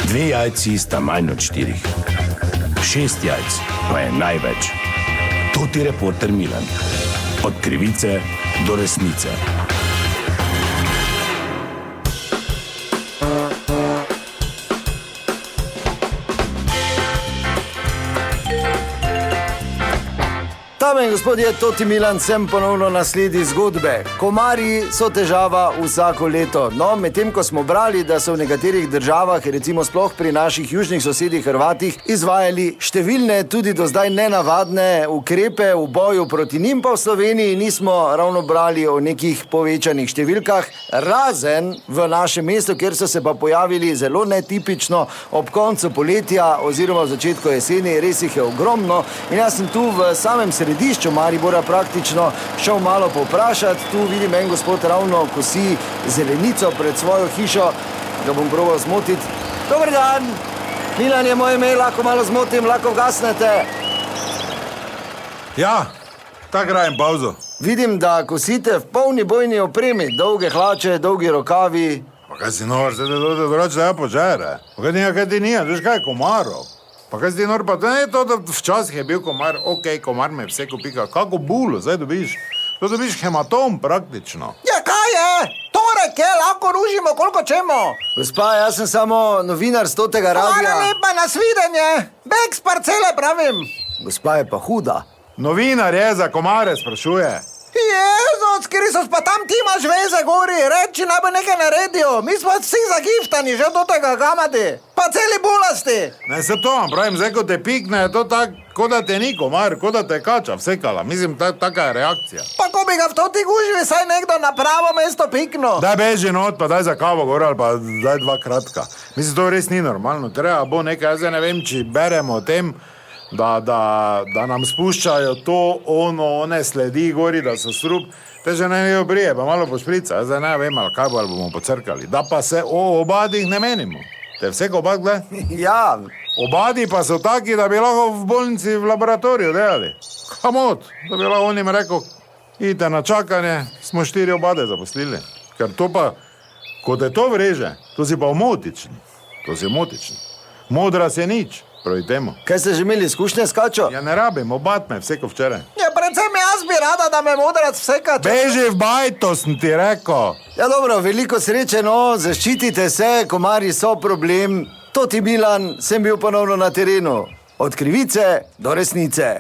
2 jajci sta manj od 4. 6 jajc pa je največ. To ti reporter Milan. Od krivice do resnice. Dame in gospodje, Toti Milan, sem ponovno na sledi zgodbe. Komarji so težava vsako leto. No, medtem ko smo brali, da so v nekaterih državah, recimo sploh pri naših južnih sosedih Hrvatih, izvajali številne, tudi do zdaj nenavadne ukrepe v boju proti njim, pa v Sloveniji nismo ravno brali o nekih povečanih številkah, razen v našem mestu, kjer so se pa pojavili zelo netipično ob koncu poletja oziroma v začetku jeseni, res jih je ogromno. In jaz sem tu v samem središču Maribora praktično šel malo povprašati. Tu vidim en gospod ravno kosi zelenico pred svojo hišo, ga bom probal zmotiti. Dober dan, Milan je moje ime, lahko malo zmotim, lahko gasnete. Ja, tako rajem pauzo. Vidim, da kosite v polni bojni opremi, dolge hlače, dolgi rokavi. Pa kaj si nor, se te dote drugače da ja požere. Pa kaj ti nije, veš kaj je komarov. Pa kaj si ti nor, pa to ne je to, da včasih je bil komar, okej, komar me vse kopika, kako bulo, zdaj dobiš. To dobiš hematom praktično. Ja, kaj je? Torek je, lahko ružimo, koliko čemo. Gospa, jaz sem samo novinar z Totega radija. Hvala lepa, nasvidenje. Beg s parcele, pravim. Gospa je pa huda. Novinar je, za komare sprašuje. Jezus, Kristus, pa tam ti imaš veze gori, reči naj bo nekaj naredijo. Mi smo vsi zagiftani, že do tega gamati. Pa celi bulasti. Ne se to vam pravim, zdaj ko te pikne, je to tako, kot da te ni komar, kot da te kača vsekala. Mislim, taka je reakcija. Pa ko bi ga v toti gužvi saj nekdo na pravo mesto piknil. Daj beži not, pa daj za kavo gor ali pa daj 2 kratka. Mislim, to res ni normalno. Treba bo nekaj, jaz ne vem, či beremo o tem, da nam spuščajo to, one sledi gori, da so strup. Te že ne obrije, pa malo pošprica. Zdaj ne vem, ali kaj bo, ali bomo pocrkali. Da pa se o obadih ne menimo. Te vse obad, gled? Ja. Obadi pa so taki, da bi lahko v bolnici v laboratoriju delali. Kamot, da bi lahko onim rekel, idite na čakanje, smo 4 obade zaposlili. Ker to pa, ko te to vreže, to si pa omotični. To si omotični. Modra se nič. Pravi temu. Kaj ste že imeli izkušnje s kačo? Ja ne rabim, obat me vseko včeraj. Ja, predvsem jaz bi rada, da me modrac vseka. Beži v bajto, sem ti rekel. Ja dobro, veliko sreče, no, zaščitite se, komarji so problem. Toti Milan, sem bil ponovno na terenu. Od krivice do resnice.